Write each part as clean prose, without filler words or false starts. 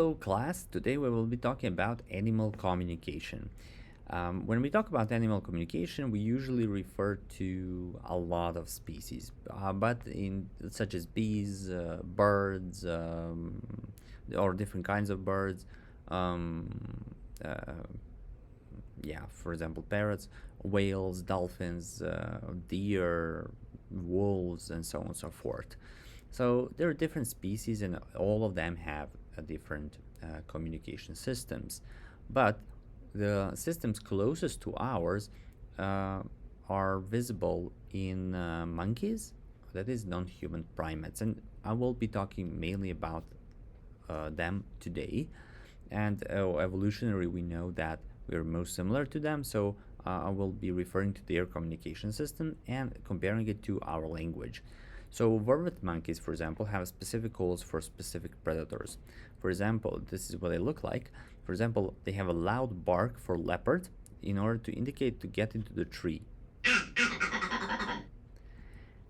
Hello class, today we will be talking about animal communication. When we talk about animal communication, we usually refer to a lot of species, but in such as bees, birds, or different kinds of birds. Um, uh, yeah, for example, parrots, whales, dolphins, deer, wolves, and so on and so forth. So there are different species, and all of them have a different communication systems. But the systems closest to ours uh, are visible in monkeys, that is, non-human primates, and I will be talking mainly about them today. And evolutionary, we know that we are most similar to them, so I will be referring to their communication system and comparing it to our language. So vervet monkeys, for example, have specific calls for specific predators. For example, this is what they look like. For example, they have a loud bark for leopard in order to indicate to get into the tree.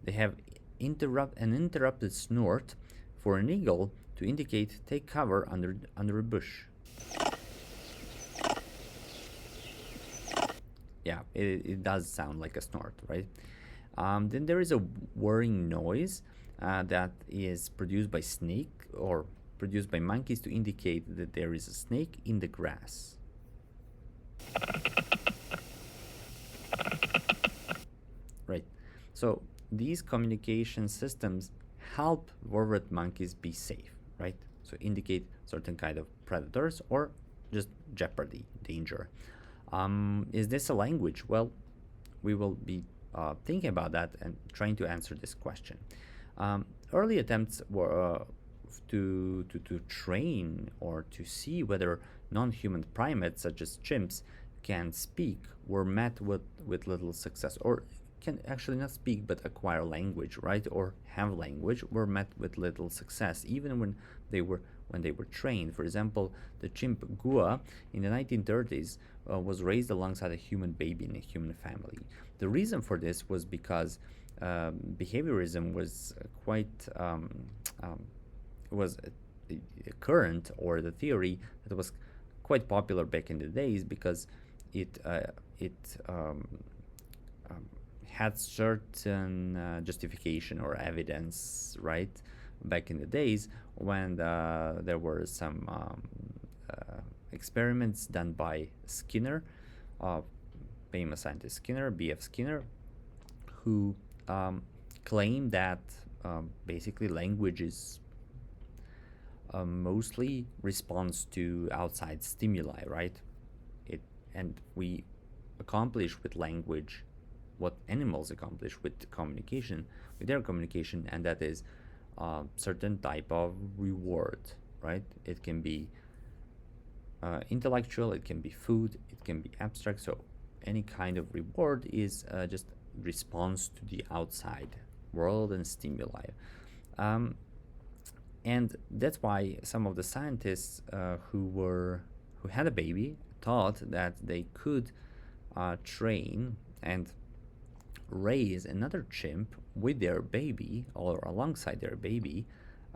They have an interrupted snort for an eagle to indicate take cover under a bush. Yeah, it does sound like a snort, right? Then there is a whirring noise that is produced by snake or produced by monkeys to indicate that there is a snake in the grass. Right. So these communication systems help vervet monkeys be safe, right? So indicate certain kind of predators or just jeopardy, danger. Is this a language? Well, we will be thinking about that and trying to answer this question. Early attempts were to train or to see whether non-human primates such as chimps can speak were met with little success, or can actually not speak but acquire language, right, or have language, were met with little success even when they were trained. For example, the chimp Gua in the 1930s was raised alongside a human baby in a human family. The reason for this was because behaviorism was quite um, was a current, or the theory that was quite popular back in the days, because it um, had certain justification or evidence, right, back in the days when there were some experiments done by Skinner, uh, famous scientist Skinner, B.F. Skinner, who claimed that basically language is mostly responds to outside stimuli, right? It and we accomplish with language what animals accomplish with communication, with their communication, and that is certain type of reward, right? It can be intellectual, it can be food, it can be abstract. So any kind of reward is just response to the outside world and stimuli. Um, and that's why some of the scientists who had a baby thought that they could train and raise another chimp with their baby or alongside their baby,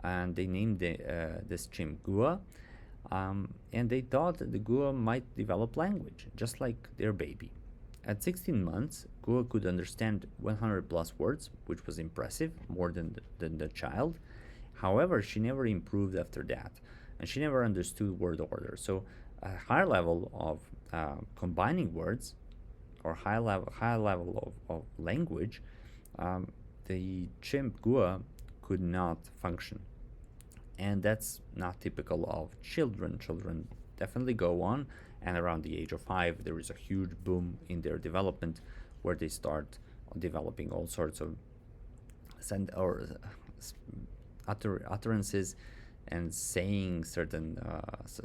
and they named this chimp Gua. And they thought that the Gua might develop language just like their baby. At 16 months, Gua could understand 100 plus words, which was impressive, more than the child. However, she never improved after that, and she never understood word order. So, a higher level of combining words, or high level of language, um, the chimp Gua could not function, and that's not typical of children. Children definitely go on, and around the age of 5, there is a huge boom in their development, where they start developing all sorts of send or utterances and saying certain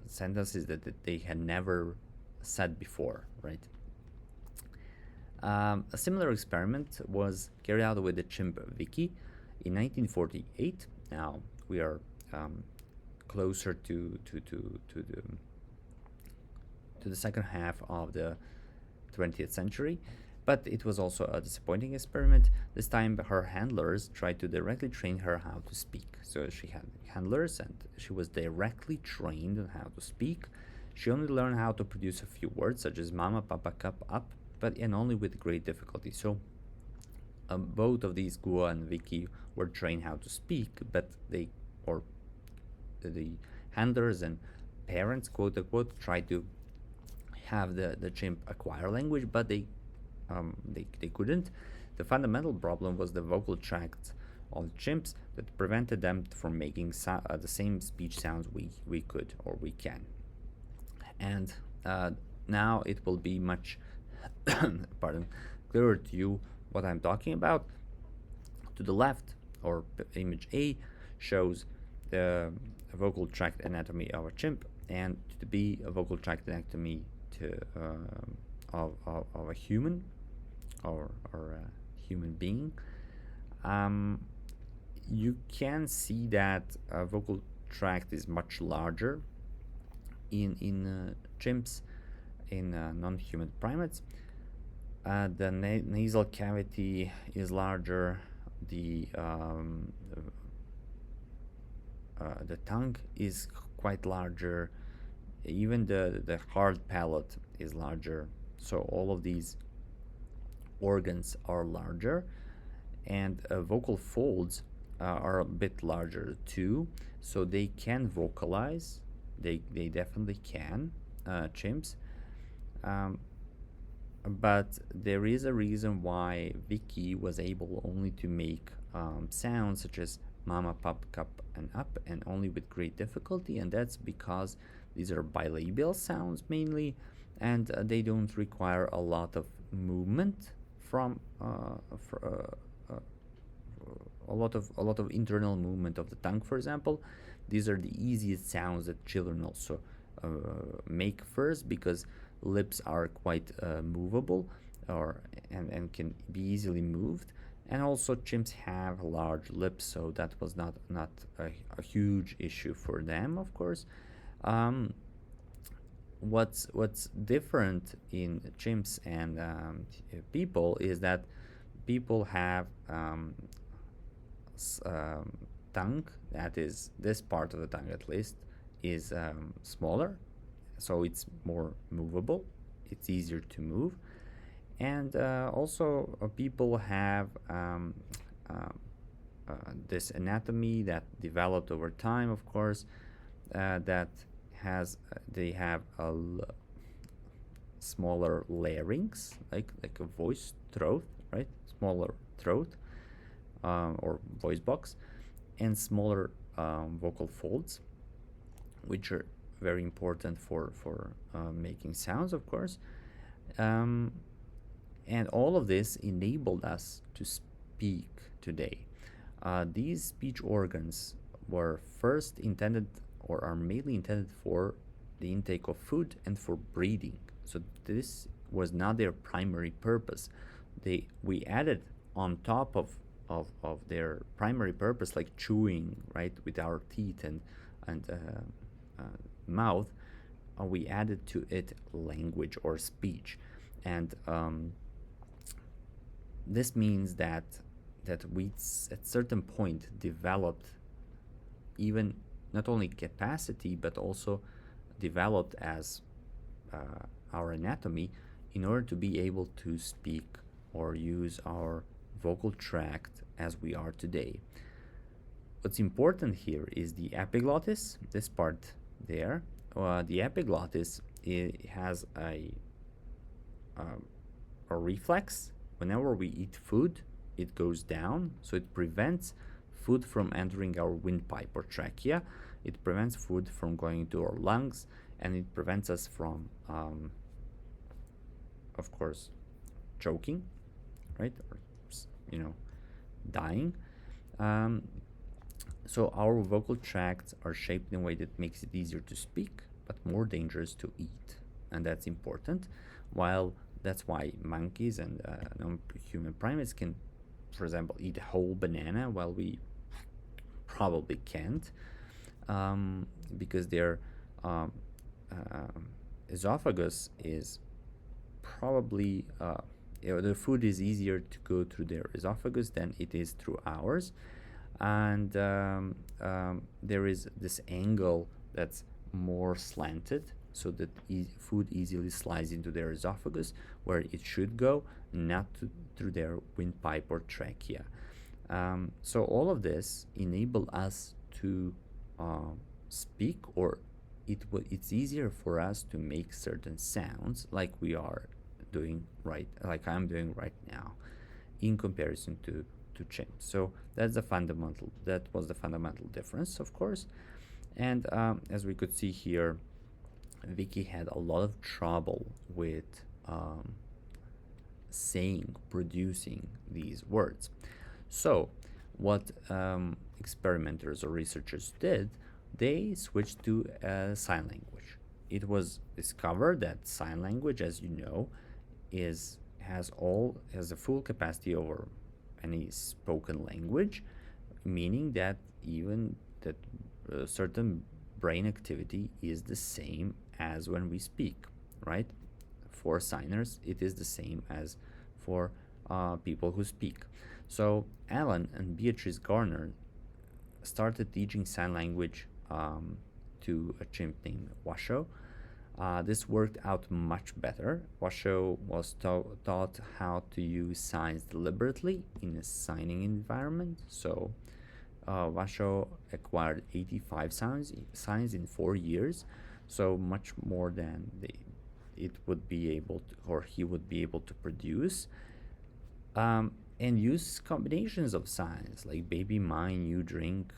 sentences that they had never said before, right? A similar experiment was carried out with the chimp Vicky in 1948. Now we are closer to the second half of the 20th century, But it was also a disappointing experiment. This time, her handlers tried to directly train her how to speak. So she had handlers and she was directly trained on how to speak. She only learned how to produce a few words, such as mama, papa, cup, up, but and only with great difficulty. So both of these, Gua and Vicky, were trained how to speak, but or the handlers and parents, quote unquote, tried to have the chimp acquire language, but they couldn't. The fundamental problem was the vocal tracts of chimps that prevented them from making the same speech sounds we could or we can. And now it will be much pardon, clearer to you what I'm talking about. To the left, or image A, shows the vocal tract anatomy of a chimp, and to the B, a vocal tract anatomy of a human or a human being. You can see that a vocal tract is much larger in chimps, in non-human primates. The nasal cavity is larger. The tongue is quite larger. Even the hard palate is larger. So all of these organs are larger, and vocal folds are a bit larger too. So they can vocalize. They definitely can, chimps. But there is a reason why Vicky was able only to make sounds such as mama, pop, cup, and up, and only with great difficulty, and that's because these are bilabial sounds mainly, and they don't require a lot of movement from a lot of internal movement of the tongue, for example. These are the easiest sounds that children also make first, because lips are quite movable and can be easily moved. And also chimps have large lips, so that was not a huge issue for them, of course. What's different in chimps and people is that people have tongue, that is, this part of the tongue at least, is smaller, so it's more movable, it's easier to move. And also people have this anatomy that developed over time, of course, that has they have a smaller larynx, like a voice throat, right? Smaller throat or voice box, and smaller vocal folds, which are very important for making sounds, of course. And all of this enabled us to speak today. These speech organs were first intended, or are mainly intended, for the intake of food and for breathing. So this was not their primary purpose. We added on top of their primary purpose, like chewing, right, with our teeth and mouth, we added to it language or speech. And this means that we at certain point developed even not only capacity but also developed as our anatomy in order to be able to speak or use our vocal tract as we are today. What's important here is the epiglottis, this part there. The epiglottis, it has a reflex. Whenever we eat food, it goes down, so it prevents food from entering our windpipe or trachea. It prevents food from going into our lungs, and it prevents us from, of course, choking, right, or dying. So our vocal tracts are shaped in a way that makes it easier to speak, but more dangerous to eat, and that's important. While that's why monkeys and non-human primates can, for example, eat a whole banana, while we probably can't, because their esophagus is probably the food is easier to go through their esophagus than it is through ours. And there is this angle that's more slanted so that food easily slides into their esophagus where it should go, not through their windpipe or trachea. So all of this enable us to speak, or it's easier for us to make certain sounds like we are doing right, like I'm doing right now, in comparison to chimps. So that was the fundamental difference, of course. And as we could see here, Vicky had a lot of trouble with producing these words. So what experimenters or researchers did, they switched to sign language. It was discovered that sign language, as you know, has a full capacity over any spoken language, meaning that even that certain brain activity is the same as when we speak, right? For signers, it is the same as for people who speak. So Alan and Beatrice Garner started teaching sign language to a chimp named Washoe. This worked out much better. Washoe was taught how to use signs deliberately in a signing environment. So Washoe acquired 85 signs in 4 years, so much more than it would be able to, or he would be able to produce. And use combinations of signs like baby, mine, you drink,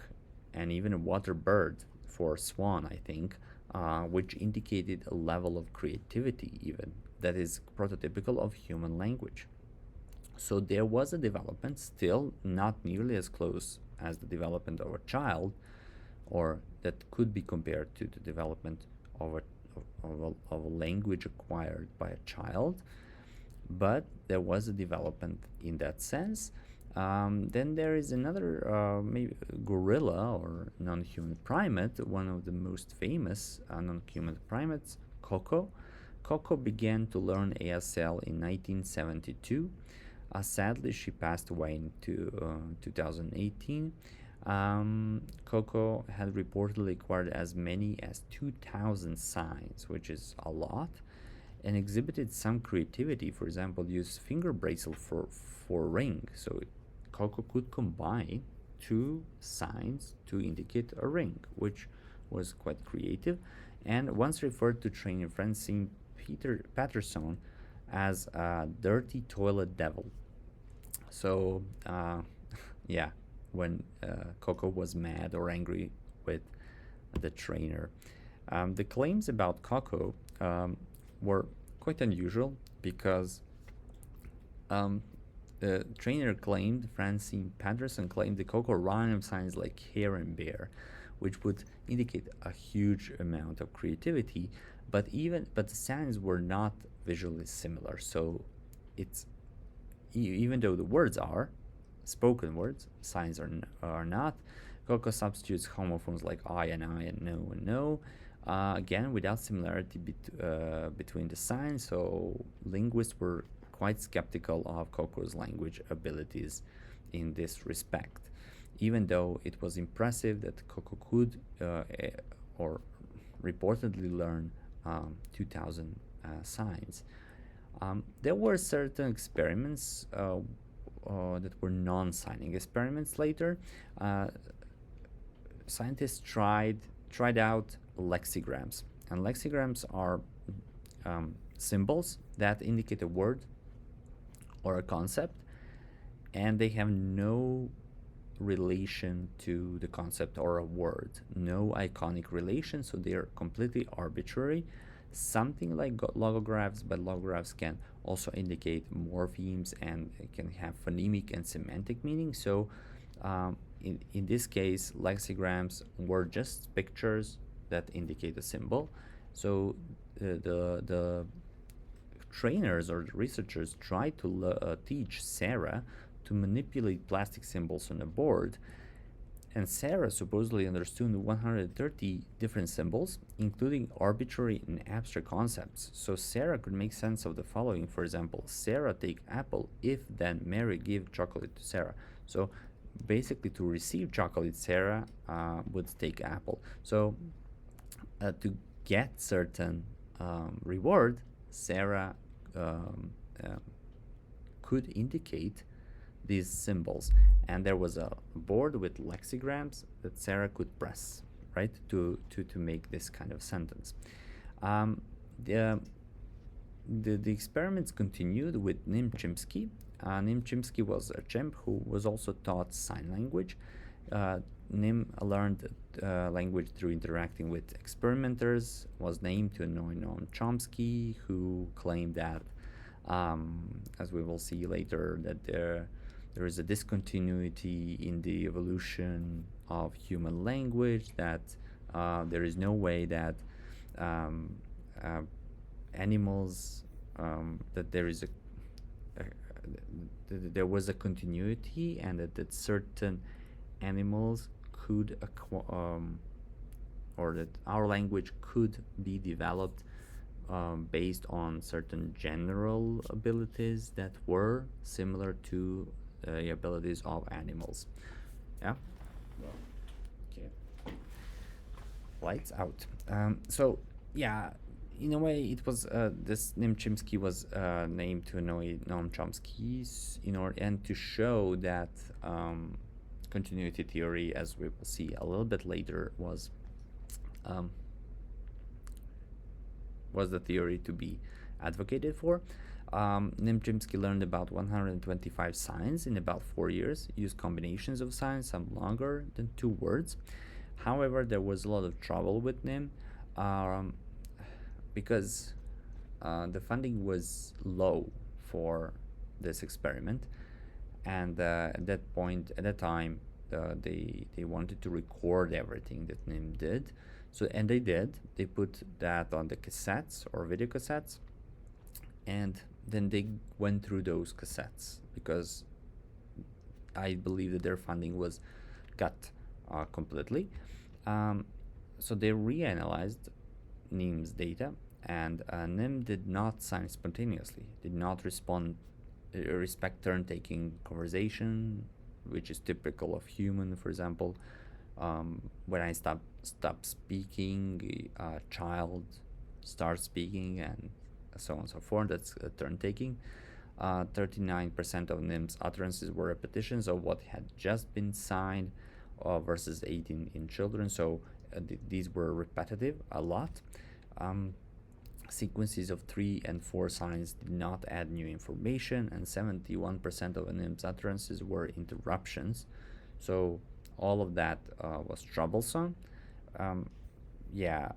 and even a water bird for swan, I think, which indicated a level of creativity even that is prototypical of human language. So there was a development, still not nearly as close as the development of a child, or that could be compared to the development of a language acquired by a child, but there was a development in that sense. Then there is another maybe gorilla or non-human primate, one of the most famous non-human primates, Coco. Coco began to learn ASL in 1972. Sadly, she passed away in 2018. Coco had reportedly acquired as many as 2,000 signs, which is a lot, and exhibited some creativity. For example, used finger bracelet for ring. So Coco could combine two signs to indicate a ring, which was quite creative, and once referred to trainer Francine Patterson as a dirty toilet devil. So yeah, when Coco was mad or angry with the trainer. The claims about Coco were quite unusual because the trainer claimed, Francine Patterson claimed, the Coco rhyme signs like hare and bear, which would indicate a huge amount of creativity, but the signs were not visually similar. So it's even though the words are spoken words, signs are not. Coco substitutes homophones like I and no and no. Again, without similarity between the signs, so linguists were quite skeptical of Coco's language abilities in this respect, even though it was impressive that Coco could or reportedly learn 2,000 signs. There were certain experiments that were non-signing experiments later. Scientists tried out lexigrams, and lexigrams are symbols that indicate a word or a concept, and they have no relation to the concept or a word, no iconic relation, so they are completely arbitrary, something like logographs, but logographs can also indicate morphemes and can have phonemic and semantic meaning. So in this case, lexigrams were just pictures that indicate a symbol. So the trainers or researchers tried to teach Sarah to manipulate plastic symbols on a board, And Sarah supposedly understood 130 different symbols, including arbitrary and abstract concepts. So Sarah could make sense of the following. For example, Sarah take apple if then Mary give chocolate to Sarah. So basically, to receive chocolate, Sarah would take apple. So to get certain reward, Sarah um, um, could indicate these symbols, and there was a board with lexigrams that Sarah could press, right, to make this kind of sentence. Um, the, the experiments continued with Nim Chimpsky. Nim Chimpsky was a chimp who was also taught sign language. Nim learned language through interacting with experimenters, was named to Noam Chomsky, who claimed that, as we will see later, that there is a discontinuity in the evolution of human language, that there is no way that um, uh, animals, that there is there was a continuity, and that certain animals could or that our language could be developed based on certain general abilities that were similar to the abilities of animals. Yeah. Okay. Lights out. So yeah, in a way, it was this Nim Chimpsky was named to Noam Chomsky in order and to show that continuity theory, as we will see a little bit later, was the theory to be advocated for. Nim Chimpsky learned about 125 signs in about 4 years, used combinations of signs, some longer than 2 words. However, there was a lot of trouble with Nim because the funding was low for this experiment, and at that time, they wanted to record everything that Nim did. So, and they did. They put that on the cassettes or video cassettes, and then they went through those cassettes because I believe that their funding was cut completely. So they reanalyzed Nim's data, and Nim did not sign spontaneously, did not respect turn-taking conversation, which is typical of human. For example, when I stop speaking, a child starts speaking, and so on and so forth. That's turn-taking. 39% of Nim's utterances were repetitions of what had just been signed, versus 18 in children. So these were repetitive a lot. Sequences of 3 and 4 signs did not add new information, and 71% of Nim's utterances were interruptions. So all of that was troublesome. Yeah,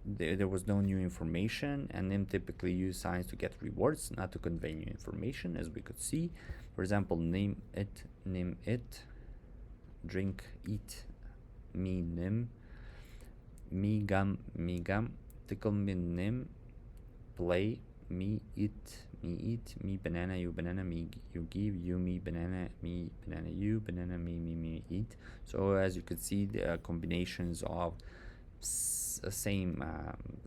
there was no new information, and Nim typically used signs to get rewards, not to convey new information, as we could see. For example, nim it, drink, eat, me nim, me gum, tickle me nim, play, me eat, me banana, you banana, me you give, you me banana, me banana, you banana, me eat. So as you could see, the combinations of same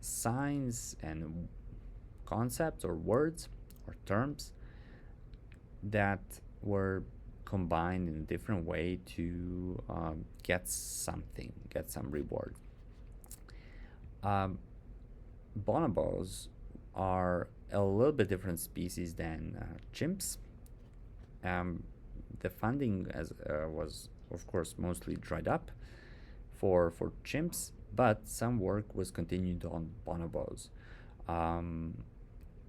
signs and concepts or words or terms that were combined in a different way to get some reward. Bonobos are a little bit different species than chimps. The funding was, of course, mostly dried up for chimps, but some work was continued on bonobos,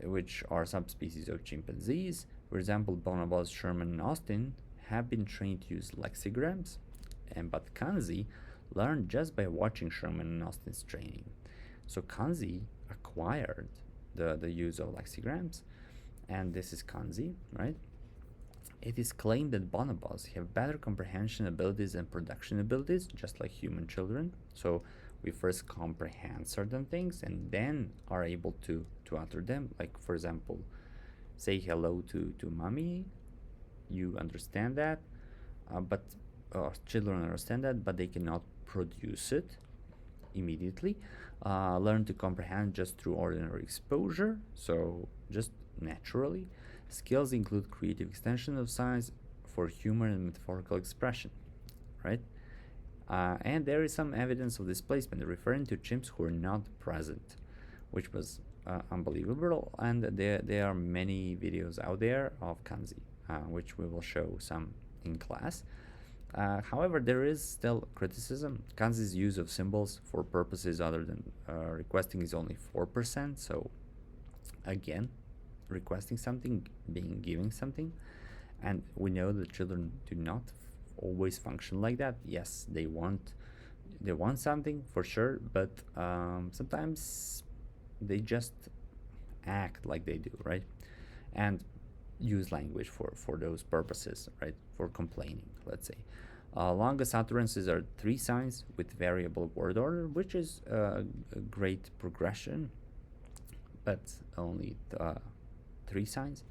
which are subspecies of chimpanzees. For example, bonobos Sherman and Austin have been trained to use lexigrams, but Kanzi learned just by watching Sherman and Austin's training. So Kanzi acquired the use of lexigrams, and this is Kanzi, right? It is claimed that bonobos have better comprehension abilities and production abilities, just like human children. So we first comprehend certain things and then are able to utter them. Like, for example, say hello to mommy. You understand that, but children understand that, but they cannot produce it immediately. Learn to comprehend just through ordinary exposure, so just naturally. Skills include creative extension of science for humor and metaphorical expression, right? And there is some evidence of displacement referring to chimps who are not present, which was unbelievable. And there are many videos out there of kanji, which we will show some in class. However, there is still criticism. Kanji's use of symbols for purposes other than requesting is only 4%. So, again, requesting something, being giving something. And we know that children do not always function like that. Yes, they want something for sure, but sometimes they just act like they do, right? And use language for those purposes, right? For complaining, let's say. Longest utterances are 3 signs with variable word order, which is a great progression, but only 3 signs.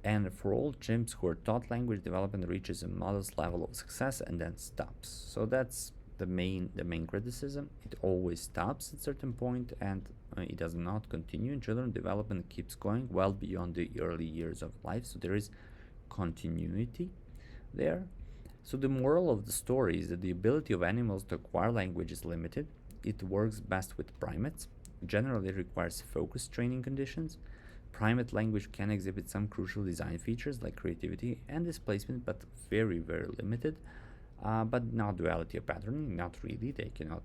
And for all chimps who are taught language, development reaches a modest level of success and then stops. So that's the main criticism. It always stops at a certain point, and it does not continue. In children, development keeps going well beyond the early years of life. So there is continuity there. So the moral of the story is that the ability of animals to acquire language is limited. It works best with primates. Generally, it requires focused training conditions. Primate language can exhibit some crucial design features like creativity and displacement, but very, very limited. But not duality of patterning, not really. They cannot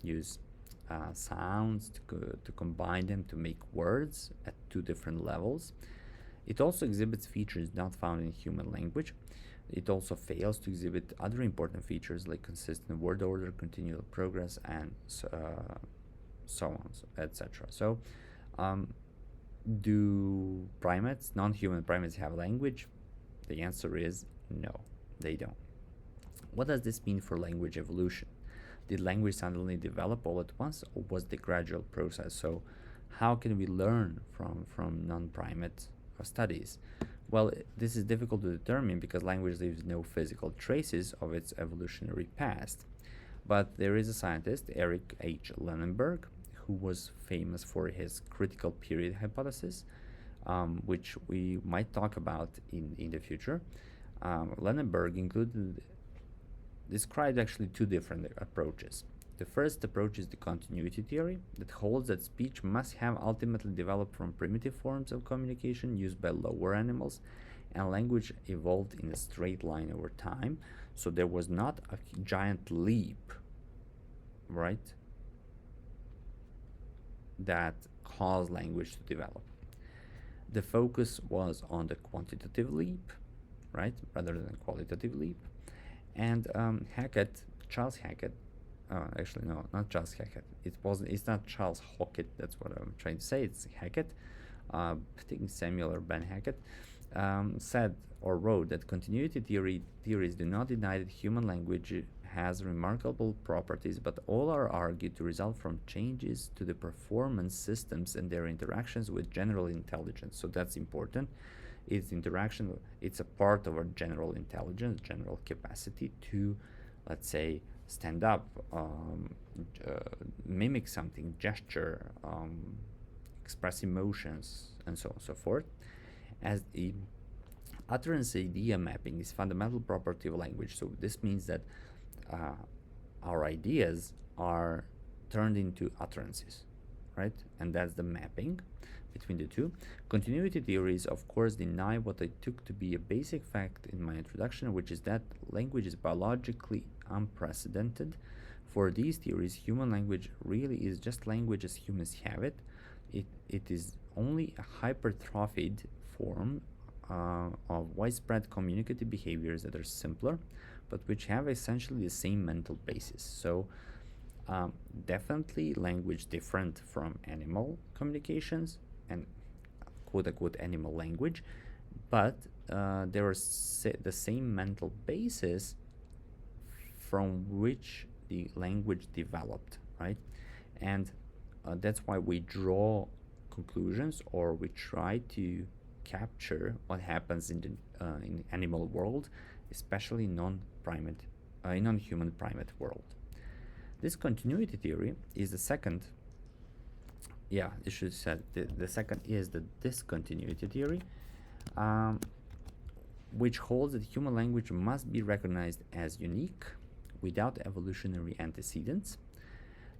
use sounds to combine them to make words at 2 different levels. It also exhibits features not found in human language. It also fails to exhibit other important features like consistent word order, continual progress, and so on, etc. So, do primates, non-human primates, have language? The answer is no, they don't. What does this mean for language evolution? Did language suddenly develop all at once, or was the gradual process? So, how can we learn from non-primate studies? Well, this is difficult to determine because language leaves no physical traces of its evolutionary past. But there is a scientist, Eric H. Lenenberg, who was famous for his critical period hypothesis, which we might talk about in the future. Lenenberg described actually 2 different approaches. The first approach is the continuity theory that holds that speech must have ultimately developed from primitive forms of communication used by lower animals, and language evolved in a straight line over time. So there was not a giant leap, right, that caused language to develop. The focus was on the quantitative leap, right, rather than qualitative leap. And Charles Hackett, actually no, not Charles Hackett. It's not Charles Hockett. That's what I'm trying to say. It's Hackett. I think Samuel or Ben Hackett said or wrote that continuity theories do not deny that human language has remarkable properties, but all are argued to result from changes to the performance systems and their interactions with general intelligence. So that's important. It's interaction. It's a part of our general intelligence, general capacity to, let's say, stand up, mimic something, gesture, express emotions, and so on and so forth. As the utterance idea mapping is fundamental property of language. So this means that our ideas are turned into utterances, right? And that's the mapping between the two. Continuity theories, of course, deny what I took to be a basic fact in my introduction, which is that language is biologically unprecedented. For these theories, human language really is just language as humans have it. It is only a hypertrophied form of widespread communicative behaviors that are simpler, but which have essentially the same mental basis. So definitely language different from animal communications and quote-unquote animal language, but there are the same mental basis from which the language developed, right? And that's why we draw conclusions, or we try to capture what happens in the animal world especially non-primate, non-human primate world. This continuity theory is the second. Yeah, it should said the second is the discontinuity theory, um, which holds that human language must be recognized as unique without evolutionary antecedents.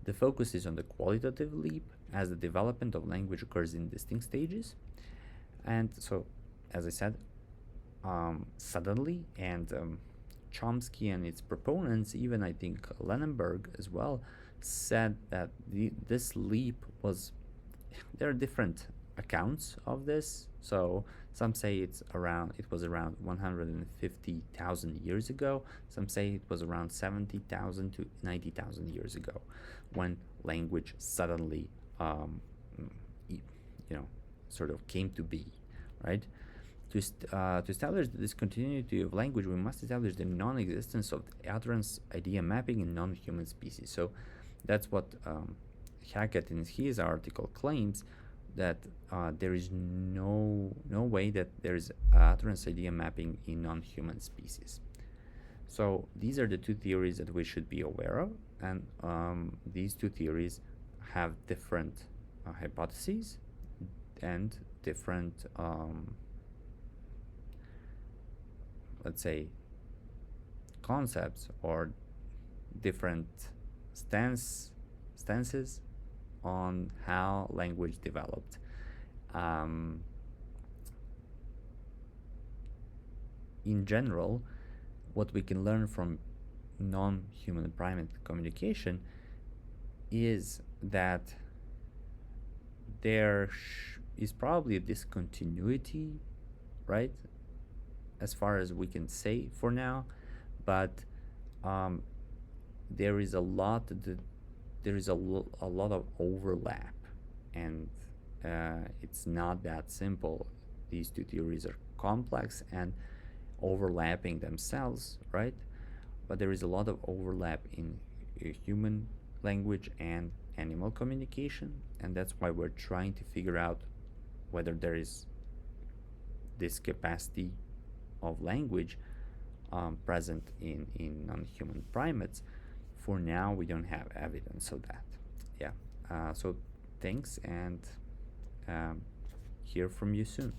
The focus is on the qualitative leap, as the development of language occurs in distinct stages. And so, as I said, suddenly, and Chomsky and its proponents, even I think Lenenberg as well, said that this leap was. There are different accounts of this. So some say it was around 150,000 years ago. Some say it was around 70,000 to 90,000 years ago, when language suddenly, you know, sort of came to be, right? To establish the discontinuity of language, we must establish the non-existence of utterance idea mapping in non-human species. So that's what Hackett in his article claims, that there is no way that there is utterance idea mapping in non-human species. So these are the two theories that we should be aware of, and these two theories have different hypotheses and different, let's say, concepts or different stances on how language developed. In general, what we can learn from non-human primate communication is that there is probably a discontinuity, right, as far as we can say for now, but there is a lot of overlap, and it's not that simple. These two theories are complex and overlapping themselves, right? But there is a lot of overlap in human language and animal communication, and that's why we're trying to figure out whether there is this capacity of language present in non-human primates. For now, we don't have evidence of that. Yeah. So thanks, and hear from you soon.